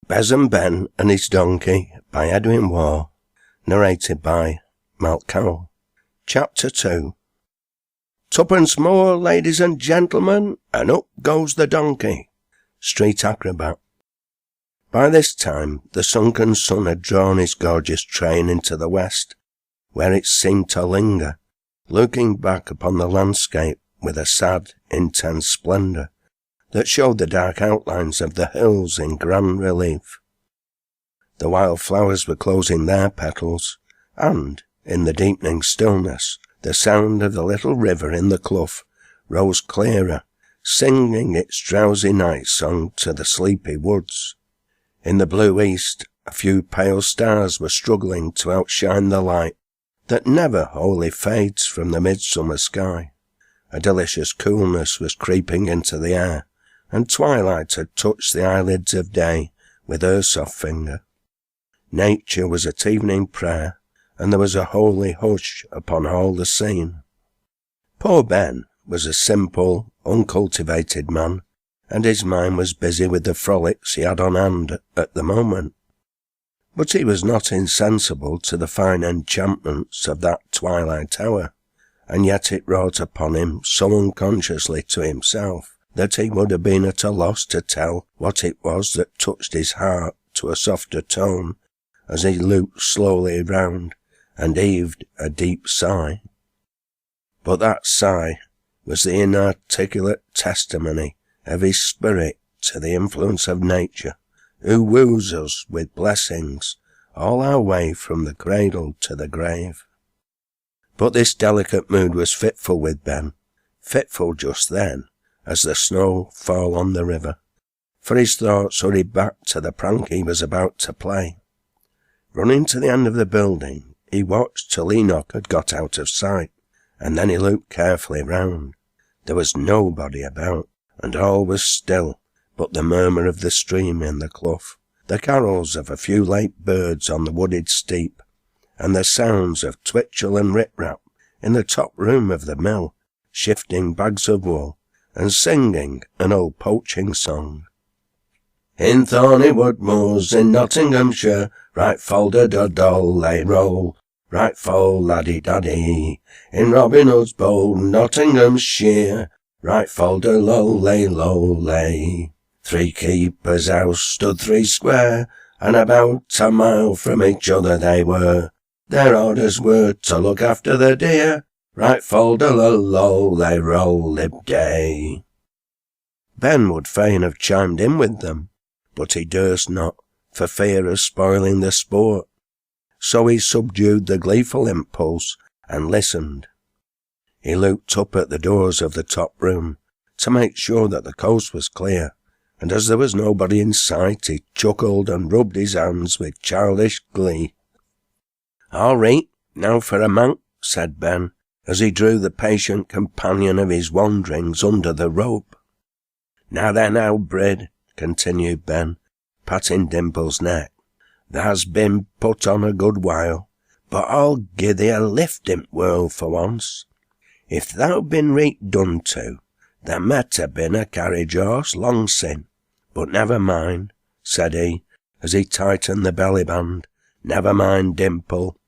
Besom Ben and His Donkey by Edwin Waugh. Narrated by Malc Cowle. Chapter 2. Twopence more, ladies and gentlemen, and up goes the donkey. Street Acrobat. By this time the sunken sun had drawn his gorgeous train into the west, where it seemed to linger, looking back upon the landscape with a sad, intense splendour that showed the dark outlines of the hills in grand relief. The wild flowers were closing their petals, and, in the deepening stillness, the sound of the little river in the clough rose clearer, singing its drowsy night song to the sleepy woods. In the blue east, a few pale stars were struggling to outshine the light that never wholly fades from the midsummer sky. A delicious coolness was creeping into the air, and twilight had touched the eyelids of day with her soft finger. Nature was at evening prayer, and there was a holy hush upon all the scene. Poor Ben was a simple, uncultivated man, and his mind was busy with the frolics he had on hand at the moment. But he was not insensible to the fine enchantments of that twilight hour, and yet it wrought upon him so unconsciously to himself that he would have been at a loss to tell what it was that touched his heart to a softer tone as he looked slowly round and heaved a deep sigh. But that sigh was the inarticulate testimony of his spirit to the influence of nature, who woos us with blessings all our way from the cradle to the grave. But this delicate mood was fitful with Ben, fitful just then, as the snow fell on the river, for his thoughts hurried back to the prank he was about to play. Running to the end of the building, he watched till Enoch had got out of sight, and then he looked carefully round. There was nobody about, and all was still but the murmur of the stream in the clough, the carols of a few late birds on the wooded steep, and the sounds of Twitchell and Rip-Rap in the top room of the mill, shifting bags of wool and singing an old poaching song. In thorny wood moors in Nottinghamshire, right fol-de-dod-dol they roll, right fol-laddy-daddy. In Robin Hood's bowl, Nottinghamshire, right fol-de-lol-lay-lol-lay. Three keepers' house stood 3 square, and about a mile from each other they were. Their orders were to look after the deer, right fol-de-lol-lol-lay-roll-lib-day. Ben would fain have chimed in with them, but he durst not, for fear of spoiling the sport. So he subdued the gleeful impulse and listened. He looked up at the doors of the top room to make sure that the coast was clear, and as there was nobody in sight, he chuckled and rubbed his hands with childish glee. "All right, now for a Manc," said Ben, as he drew the patient companion of his wanderings under the rope. "Now then, Albred," continued Ben, patting Dimple's neck, "thou's been put on a good while, but I'll gi' thee a lift in't world for once. If thou'd been reet done to, there might ha' been a carriage horse long sin. But never mind," said he, as he tightened the belly band, "never mind, Dimple.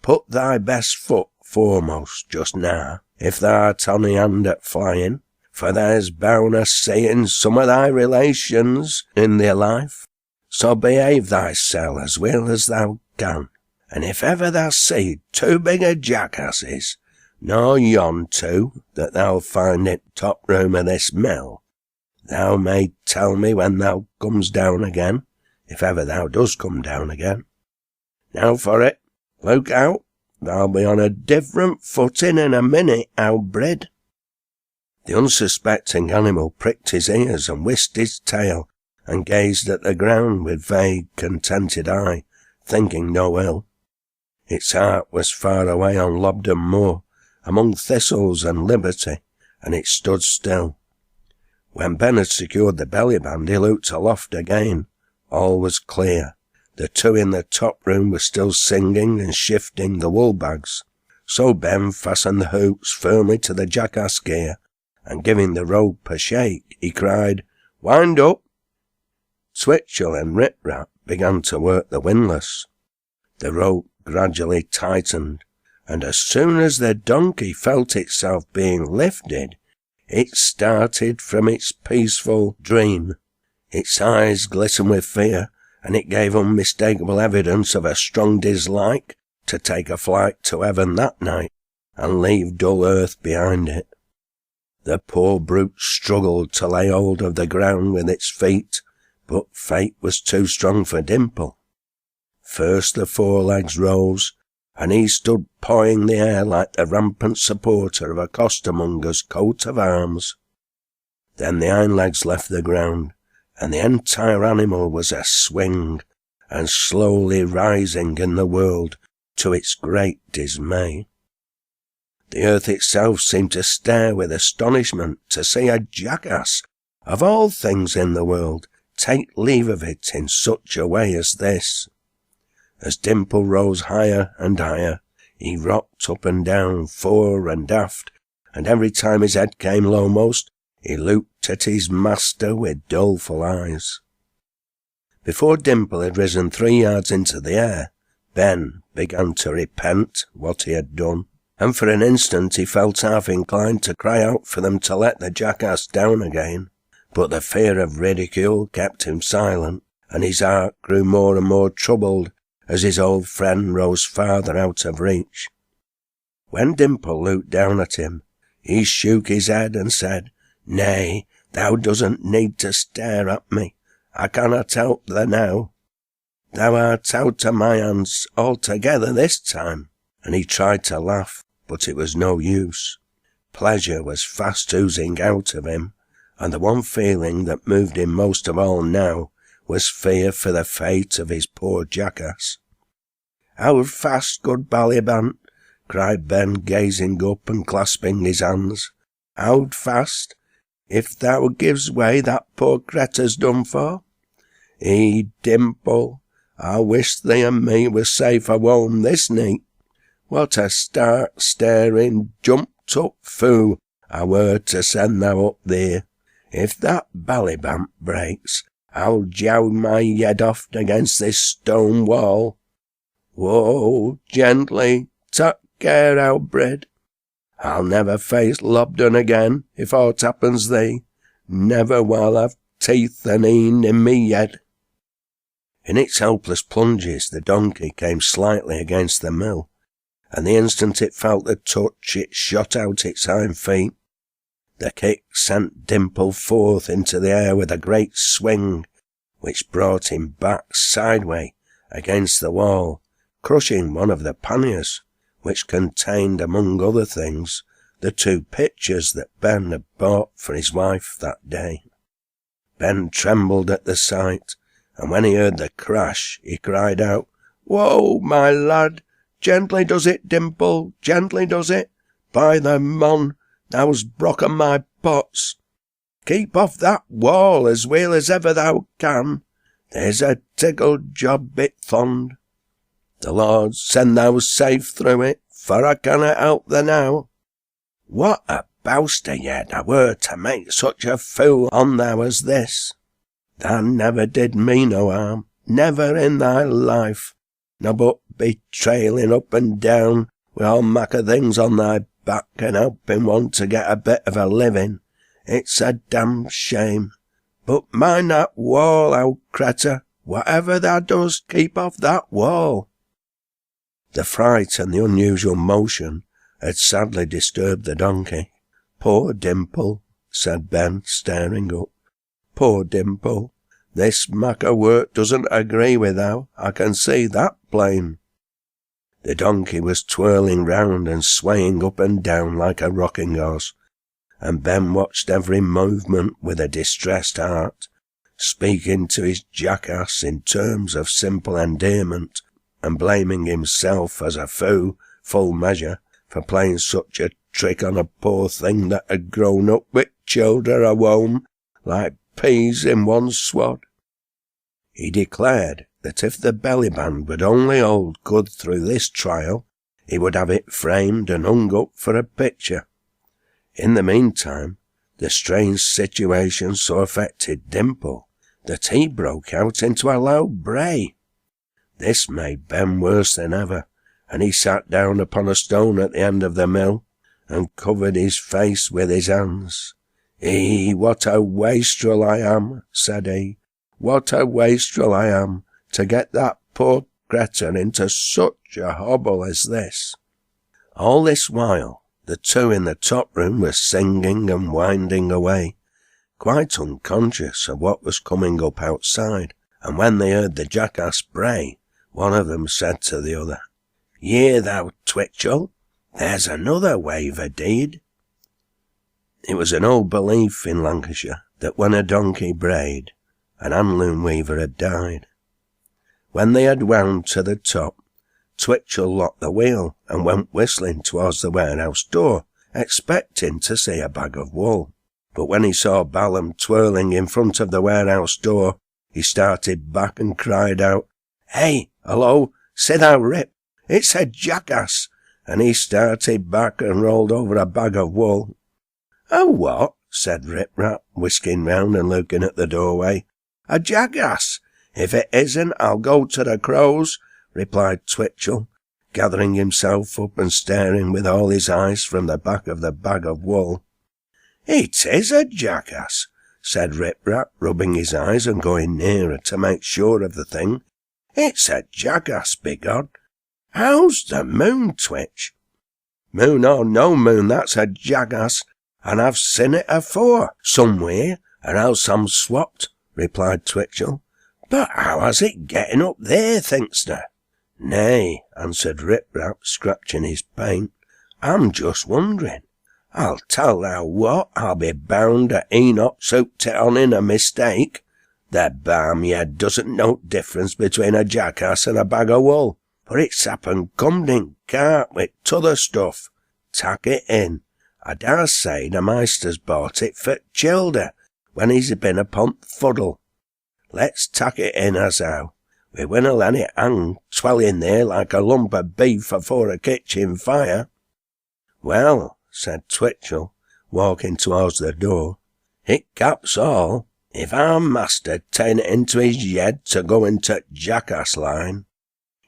Put thy best foot foremost just now, if thou'rt on the hand at flying, for there's bound a seeing some of thy relations in thy life. So behave thyself as well as thou can, and if ever thou see 2 bigger jackasses nor yon 2 that thou'll find in top room of this mill, thou may tell me when thou comes down again, if ever thou does come down again. Now for it, look out, thou'll be on a different footing in a minute, Albred." The unsuspecting animal pricked his ears and whisked his tail, and gazed at the ground with vague, contented eye, thinking no ill. Its heart was far away on Lobden Moor, among thistles and liberty, and it stood still. When Ben had secured the belly band, he looked aloft again. All was clear. The 2 in the top room were still singing and shifting the wool bags. So Ben fastened the hoops firmly to the jackass gear, and giving the rope a shake, he cried, "Wind up!" Twitchell and Rip Rap began to work the windlass. The rope gradually tightened, and as soon as the donkey felt itself being lifted, it started from its peaceful dream. Its eyes glistened with fear, and it gave unmistakable evidence of a strong dislike to take a flight to heaven that night and leave dull earth behind it. The poor brute struggled to lay hold of the ground with its feet, but fate was too strong for Dimple. First the forelegs rose, and he stood pawing the air like the rampant supporter of a costermonger's coat of arms. Then the hind legs left the ground, and the entire animal was a swing, and slowly rising in the world to its great dismay. The earth itself seemed to stare with astonishment to see a jackass, of all things in the world, take leave of it in such a way as this. As Dimple rose higher and higher, he rocked up and down, fore and aft, and every time his head came lowermost, he looked at his master with doleful eyes. Before Dimple had risen 3 yards into the air, Ben began to repent what he had done, and for an instant he felt half inclined to cry out for them to let the jackass down again. But the fear of ridicule kept him silent, and his heart grew more and more troubled as his old friend rose farther out of reach. When Dimple looked down at him, he shook his head and said, "Nay, thou doesn't need to stare at me. I cannot help thee now. Thou art out of my hands altogether this time." And he tried to laugh, but it was no use. Pleasure was fast oozing out of him, and the one feeling that moved him most of all now was fear for the fate of his poor jackass. "Hold fast, good Ballybant," cried Ben, gazing up and clasping his hands. "Hold fast. If thou gives way, that poor cretter's done for. Dimple, I wish thee and me were safe home this night. What a stark, staring, jumped up fool I were to send thou up there. If that Ballybant breaks, I'll jowl my head off against this stone wall. Whoa, gently, take care, Albred. I'll never face Lobden again, if aught happens thee, never while I've teeth and een in me head." In its helpless plunges the donkey came slightly against the mill, and the instant it felt the touch it shot out its hind feet. The kick sent Dimple forth into the air with a great swing, which brought him back sideways against the wall, crushing one of the panniers, which contained, among other things, the 2 pictures that Ben had bought for his wife that day. Ben trembled at the sight, and when he heard the crash, he cried out, "Whoa, my lad! Gently does it, Dimple, gently does it! By the mon, thou's broken my pots! Keep off that wall as weel as ever thou can. There's a tickle job bit fond. The Lord send thou safe through it, for I cannot help thee now. What a bouster yet thou were to make such a fool on thou as this. Thou never did me no harm, never in thy life, no but be trailing up and down with all mak of things on thy back and helping one to get a bit of a living. It's a damned shame. But mind that wall, old cretur. Whatever thou does, keep off that wall." The fright and the unusual motion had sadly disturbed the donkey. "Poor Dimple," said Ben, staring up. "Poor Dimple. This mak o' work doesn't agree with thou, I can see that plain." The donkey was twirling round and swaying up and down like a rocking horse, and Ben watched every movement with a distressed heart, speaking to his jackass in terms of simple endearment, and blaming himself as a fool, full measure, for playing such a trick on a poor thing that had grown up with childer a home like peas in one swad. He declared that if the Bellyband would only hold good through this trial, he would have it framed and hung up for a picture. In the meantime, the strange situation so affected Dimple that he broke out into a loud bray. This made Ben worse than ever, and he sat down upon a stone at the end of the mill, and covered his face with his hands. What a wastrel I am," said he. "What a wastrel I am, to get that poor creature into such a hobble as this." All this while, the two in the top room were singing and winding away, quite unconscious of what was coming up outside, and when they heard the jackass bray, one of them said to the other, "Hear thou, Twitchell, there's another waver deed." It was an old belief in Lancashire that when a donkey brayed, an handloom weaver had died. When they had wound to the top, Twitchell locked the wheel and went whistling towards the warehouse door, expecting to see a bag of wool. But when he saw Balaam twirling in front of the warehouse door, he started back and cried out, "Hey, hello, say thou, Rip, it's a jackass!" And he started back and rolled over a bag of wool. "A what?" said Rip Rap, whisking round and looking at the doorway. "A jackass! If it isn't, I'll go to the crows," replied Twitchell, gathering himself up and staring with all his eyes from the back of the bag of wool. "It is a jackass," said Rip Rap, rubbing his eyes and going nearer to make sure of the thing. "It's a jackass, bigod. How's the moon, Twitch?" "Moon or no moon, that's a jackass, and I've seen it afore, somewhere, or else I'm swapped," replied Twitchell. "But how has it getting up there, think'st thou?" "Nay," answered Rip Rap, scratching his paint, "I'm just wondering. I'll tell thou what, I'll be bound that Enoch soaked it on in a mistake. The barmyard doesn't know difference between a jackass and a bag of wool, for it's happen comed in cart with t'other stuff. Tack it in. I dare say the maister's bought it for childer when he's been upon th' fuddle. Let's tack it in as how. We winna let it hang twelling there like a lump of beef afore a kitchen fire." "Well," said Twitchell, walking towards the door, "it caps all. If our master ta'en it into his head to go into jackass line,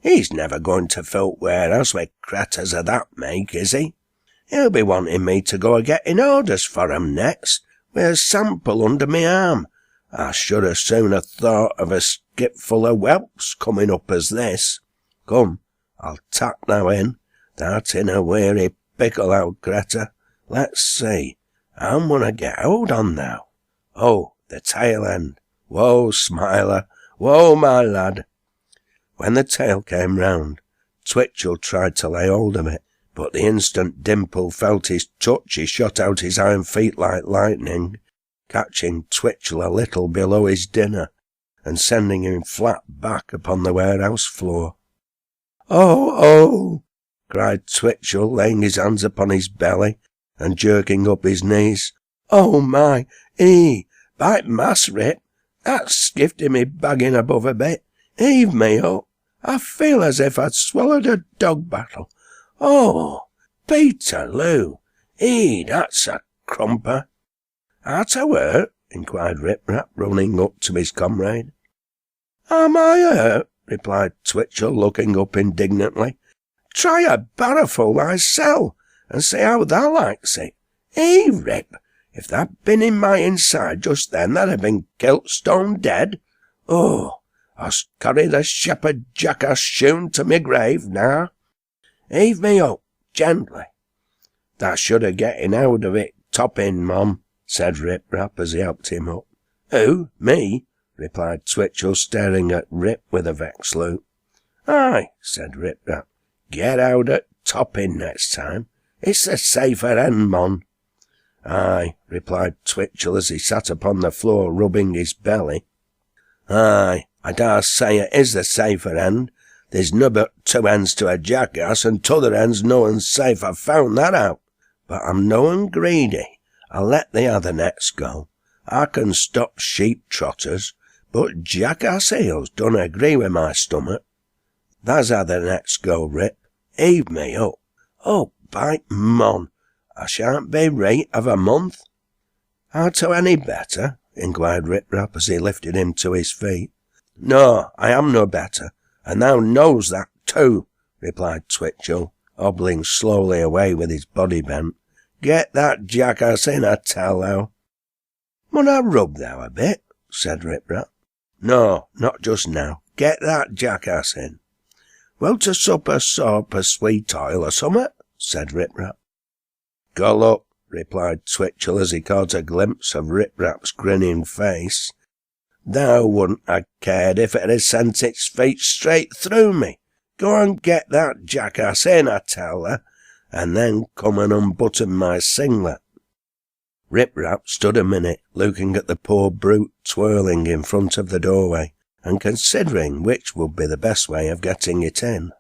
he's never going to fill warehouse with cratters of that make, is he? He'll be wanting me to go a-getting orders for 'em next, with a sample under me arm. I should as soon have thought of a skipful of whelps coming up as this. Come, I'll tack thou in. Thou'rt in a weary pickle, old cretur. Let's see, how mun I get hold on thou? Oh, the tail end. Whoa, Smiler. Whoa, my lad." When the tail came round, Twitchell tried to lay hold of it, but the instant Dimple felt his touch, he shot out his iron feet like lightning, catching Twitchell a little below his dinner, and sending him flat back upon the warehouse floor. "Oh, oh!" cried Twitchell, laying his hands upon his belly, and jerking up his knees. "Oh, my! By mass, Rip, that's skifted me bagging above a bit. Heave me up. I feel as if I'd swallowed a dog battle. Oh, Peterloo! That's a crumper." "Art thou hurt?" inquired Rip Rap, running up to his comrade. "Am I hurt?" replied Twitchell, looking up indignantly. "Try a barrowful thyself, and see how thou likes it. Rip, if tha'd been in my inside just then, tha'd have been kilt stone dead. Oh, I'st carry the shepherd jackass shoon to my grave now. Heave me up, gently. Thou should ha' getting out of it topping, Mum," said Rip Rap as he helped him up. "Who, me?" replied Twitchell, staring at Rip with a vexed look. "Aye," said Rip Rap, "get out at topping next time. It's the safer end, mon." "Aye," replied Twitchell as he sat upon the floor rubbing his belly. "Aye, I dare say it is the safer end. There's nobbut two ends to a jackass, and t'other end's noan safe, I've found that out. But I'm noan greedy. I'll let the other nets go. I can stop sheep trotters, but jackass eels don't agree with my stomach. Tha's how the nets go, Rip. Heave me up. Oh, by mon, I shan't be right of a month." "Art thou any better?" inquired Rip Rap as he lifted him to his feet. No, I am no better, and thou knows that too, replied Twitchell, hobbling slowly away with his body bent. Get that jackass in, I tell thou. Mun I rub thou a bit? Said Rip Rap. No, not just now. Get that jackass in. Well, to sup a soap, a sweet oil, or summat? Said Rip Rap. Go look, replied Twitchell as he caught a glimpse of Rip Rap's grinning face. Thou wouldn't ha' cared if it had sent its feet straight through me. Go and get that jackass in, I tell thee, and then come and unbutton my singlet. Rip Rap stood a minute looking at the poor brute twirling in front of the doorway and considering which would be the best way of getting it in.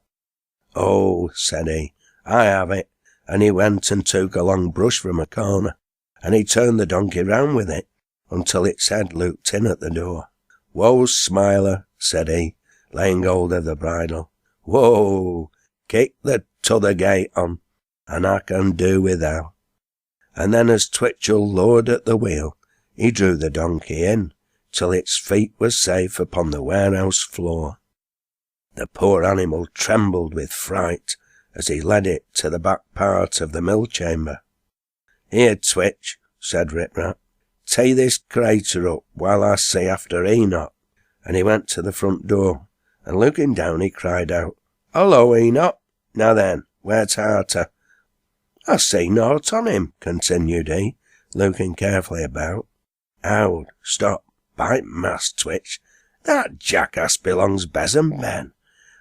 Oh, said he, I have it, and he went and took a long brush from a corner, and he turned the donkey round with it until its head looked in at the door. Whoa, Smiler, said he, laying hold of the bridle. Whoa, kick the t'other gate on, and I can do without. And then as Twitchell lowered at the wheel, he drew the donkey in, till its feet were safe upon the warehouse floor. The poor animal trembled with fright as he led it to the back part of the mill chamber. Here, Twitch, said Rip Rap, take this crater up while I see after Enoch. And he went to the front door, and looking down he cried out, Hullo, Enoch! Now then, where's Harter? I see naught on him, continued he, looking carefully about. Owd, stop, by mass, Twitch, that jackass belongs Besom Ben.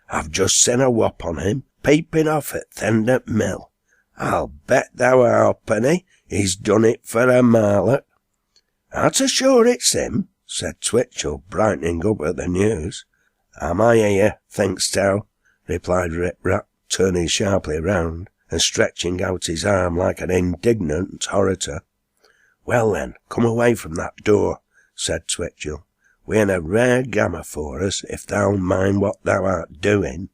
I've just seen a whop on him, peeping off at Thendert Mill. I'll bet thou a halfpenny he's done it for a marlock. Art sure it's him? Said Twitchell, brightening up at the news. Am I here, think'st thou? Replied Rip Rap, turning sharply round and stretching out his arm like an indignant orator. Well then, come away from that door, said Twitchell. We'n a rare gamma for us, if thou mind what thou art doing.